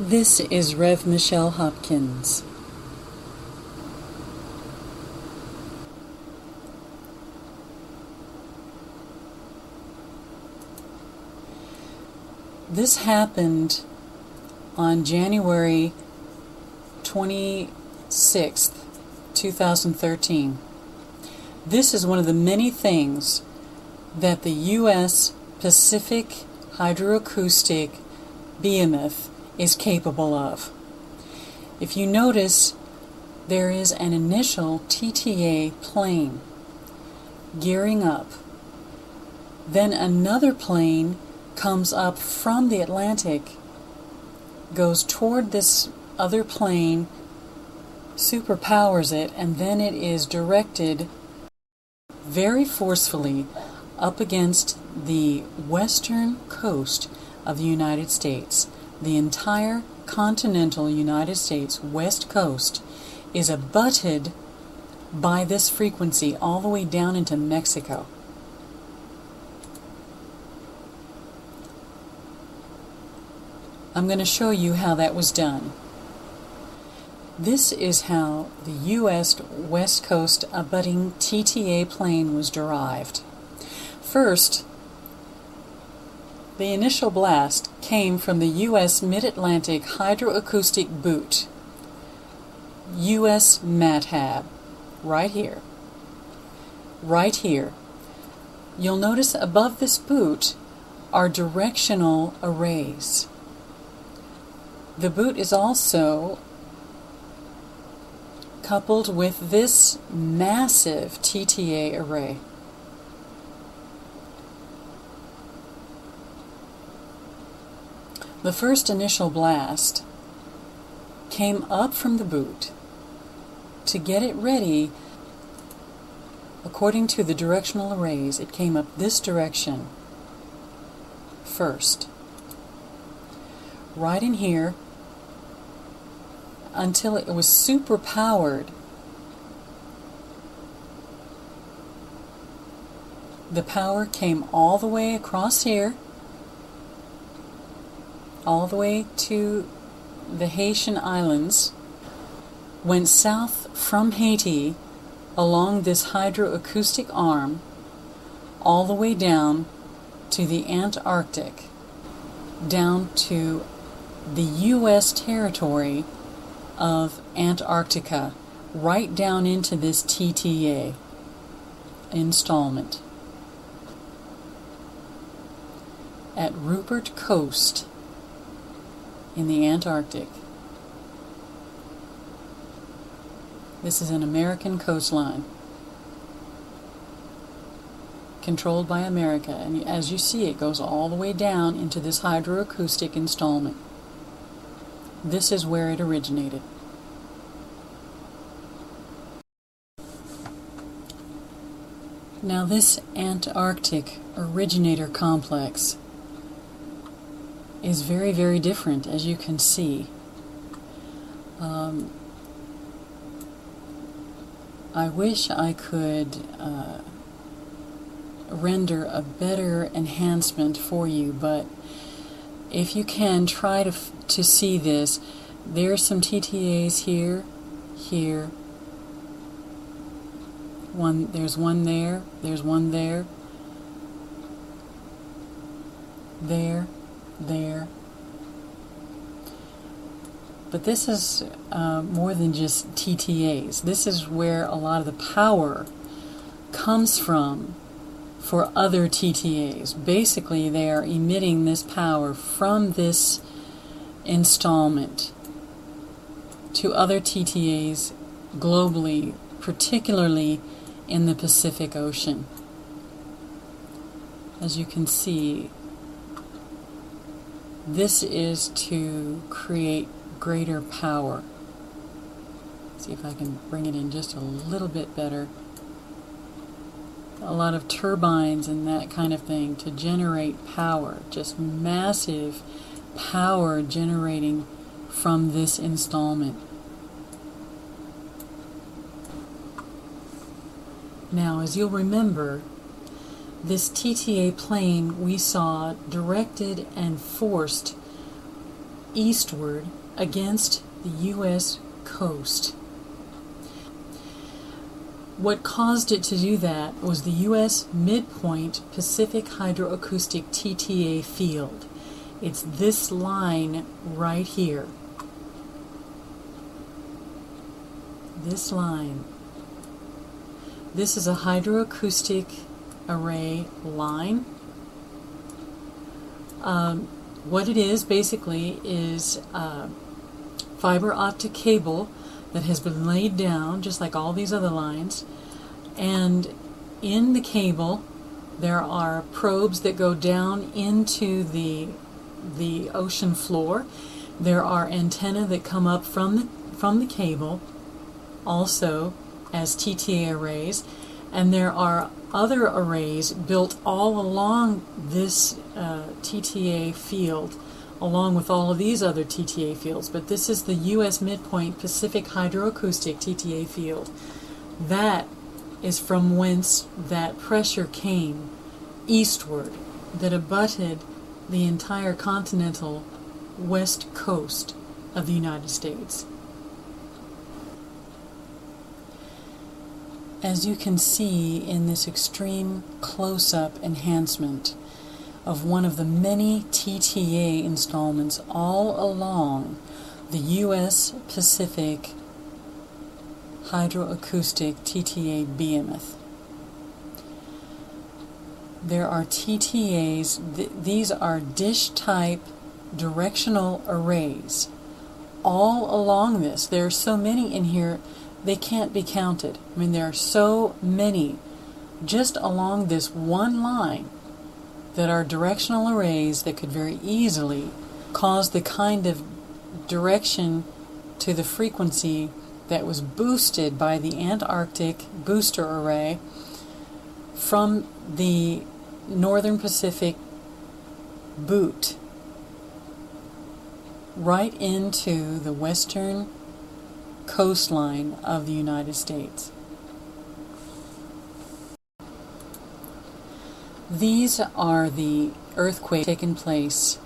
This is Rev Michelle Hopkins. This happened on January 26th, 2013. This is one of the many things that the U.S. Pacific Hydroacoustic Behemoth is capable of. If you notice, there is an initial TTA plane gearing up. Then another plane comes up from the Atlantic, goes toward this other plane, superpowers it, and then it is directed very forcefully up against the western coast of the United States. The entire continental United States west coast is abutted by this frequency all the way down into Mexico. I'm going to show you how that was done. This is how the U.S. West Coast abutting TTA plane was derived. First, the initial blast came from the U.S. Mid-Atlantic Hydroacoustic Boot, U.S. MATHAB, right here. Right here. You'll notice above this boot are directional arrays. The boot is also coupled with this massive TTA array. The first initial blast came up from the boot to get it ready. According to the directional arrays, it came up this direction first, right in here, until it was super powered. The power came all the way across here, all the way to the Haitian Islands, went south from Haiti along this hydroacoustic arm, all the way down to the Antarctic, down to the U.S. territory of Antarctica, right down into this TTA installment at Rupert Coast in the Antarctic. This is an American coastline controlled by America, and as you see, it goes all the way down into this hydroacoustic installment. This is where it originated. Now this Antarctic originator complex is very, very different, as you can see. I wish I could render a better enhancement for you, but if you can, try to see this. There's some TTAs here, here. There's one there, there's one there, there. But this is more than just TTAs. This is where a lot of the power comes from for other TTAs. Basically, they are emitting this power from this installment to other TTAs globally, particularly in the Pacific Ocean. As you can see, this is to create greater power. See if I can bring it in just a little bit better. A lot of turbines and that kind of thing to generate power, just massive power generating from this installment. Now, as you'll remember, this TTA plane we saw directed and forced eastward against the U.S. coast. What caused it to do that was the U.S. midpoint Pacific Hydroacoustic TTA field. It's this line right here. This line. This is a hydroacoustic array line. What it is basically is fiber optic cable that has been laid down just like all these other lines, and in the cable there are probes that go down into the ocean floor. There are antennae that come up from the cable also as TTA arrays, and there are other arrays built all along this TTA field, along with all of these other TTA fields. But this is the U.S. midpoint Pacific Hydroacoustic TTA field. That is from whence that pressure came eastward that abutted the entire continental west coast of the United States. As you can see in this extreme close-up enhancement of one of the many TTA installments all along the U.S. Pacific Hydroacoustic TTA Behemoth. There are TTAs, these are dish-type directional arrays all along this. There are so many in here they can't be counted. I mean, there are so many just along this one line that are directional arrays that could very easily cause the kind of direction to the frequency that was boosted by the Antarctic booster array from the Northern Pacific Boot right into the western coastline of the United States. These are the earthquakes taking place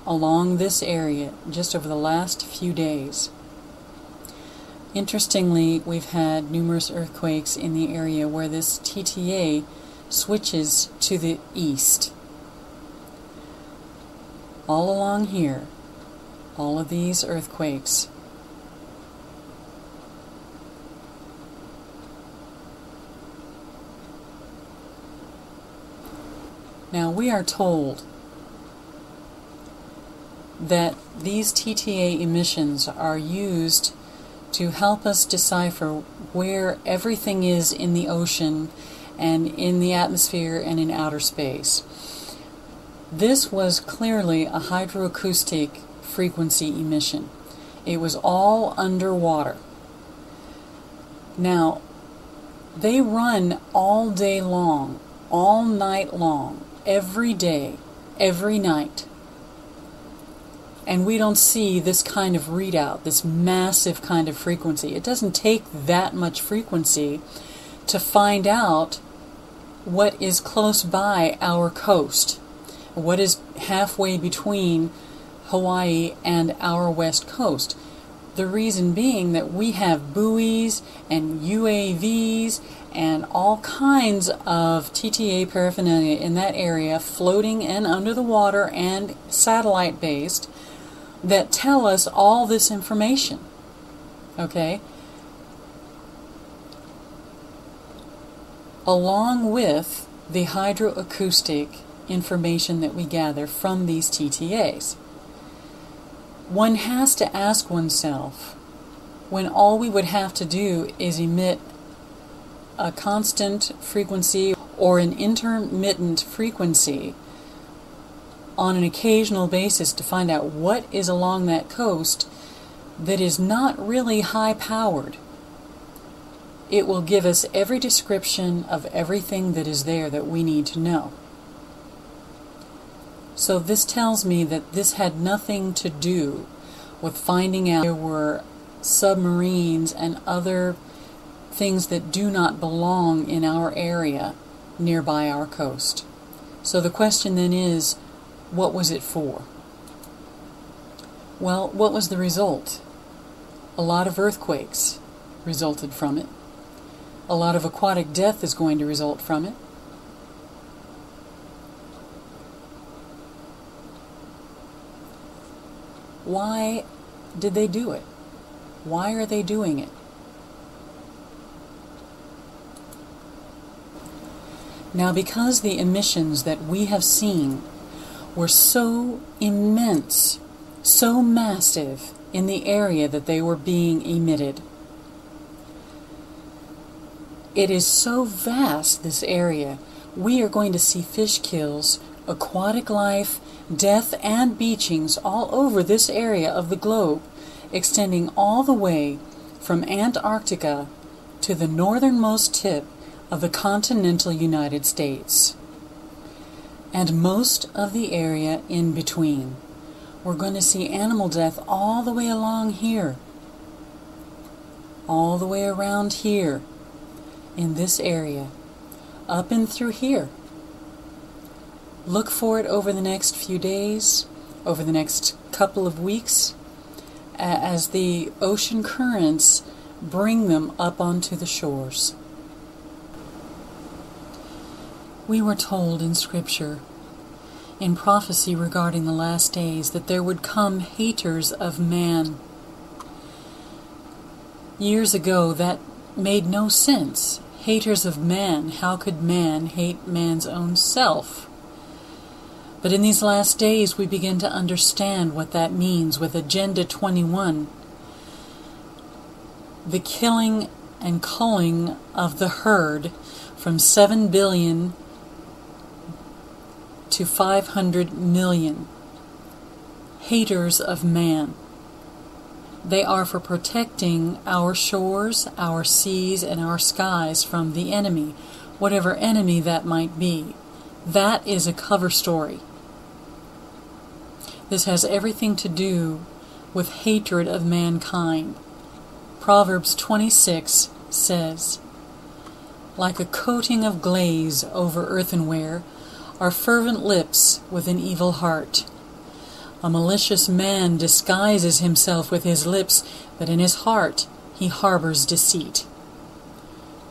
along this area just over the last few days. Interestingly, we've had numerous earthquakes in the area where this TTA switches to the east. All along here, all of these earthquakes. Now, we are told that these TTA emissions are used to help us decipher where everything is in the ocean and in the atmosphere and in outer space. This was clearly a hydroacoustic frequency emission. It was all underwater. Now, they run all day long, all night long, every day, every night. And we don't see this kind of readout, this massive kind of frequency. It doesn't take that much frequency to find out what is close by our coast, what is halfway between Hawaii and our west coast. The reason being that we have buoys and UAVs and all kinds of TTA paraphernalia in that area, floating and under the water and satellite-based, that tell us all this information. Okay? Along with the hydroacoustic information that we gather from these TTAs. One has to ask oneself, when all we would have to do is emit a constant frequency or an intermittent frequency on an occasional basis to find out what is along that coast that is not really high powered. It will give us every description of everything that is there that we need to know. So this tells me that this had nothing to do with finding out there were submarines and other things that do not belong in our area nearby our coast. So the question then is, what was it for? Well, what was the result? A lot of earthquakes resulted from it. A lot of aquatic death is going to result from it. Why did they do it? Why are they doing it? Now, because the emissions that we have seen were so immense, so massive in the area that they were being emitted, it is so vast, this area, we are going to see fish kills, aquatic life, death, and beachings all over this area of the globe, extending all the way from Antarctica to the northernmost tip of the continental United States, and most of the area in between. We're going to see animal death all the way along here, all the way around here in this area, up and through here. Look for it over the next few days, over the next couple of weeks, as the ocean currents bring them up onto the shores. We were told in Scripture, in prophecy regarding the last days, that there would come haters of man. Years ago, that made no sense. Haters of man. How could man hate man's own self? But in these last days, we begin to understand what that means with Agenda 21. The killing and culling of the herd from 7 billion to 500 million. Haters of man. They are for protecting our shores, our seas, and our skies from the enemy, whatever enemy that might be. That is a cover story. This has everything to do with hatred of mankind. Proverbs 26 says, "Like a coating of glaze over earthenware are fervent lips with an evil heart. A malicious man disguises himself with his lips, but in his heart he harbors deceit.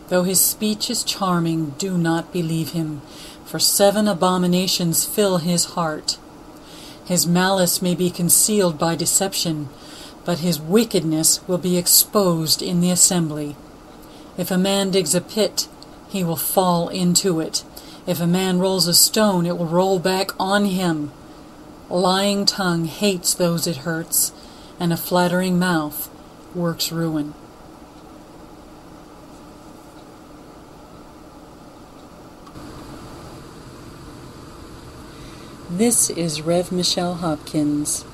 Though his speech is charming, do not believe him, for 7 abominations fill his heart. His malice may be concealed by deception, but his wickedness will be exposed in the assembly. If a man digs a pit, he will fall into it. If a man rolls a stone, it will roll back on him. Lying tongue hates those it hurts, and a flattering mouth works ruin." This is Rev Michelle Hopkins.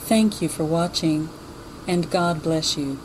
Thank you for watching, and God bless you.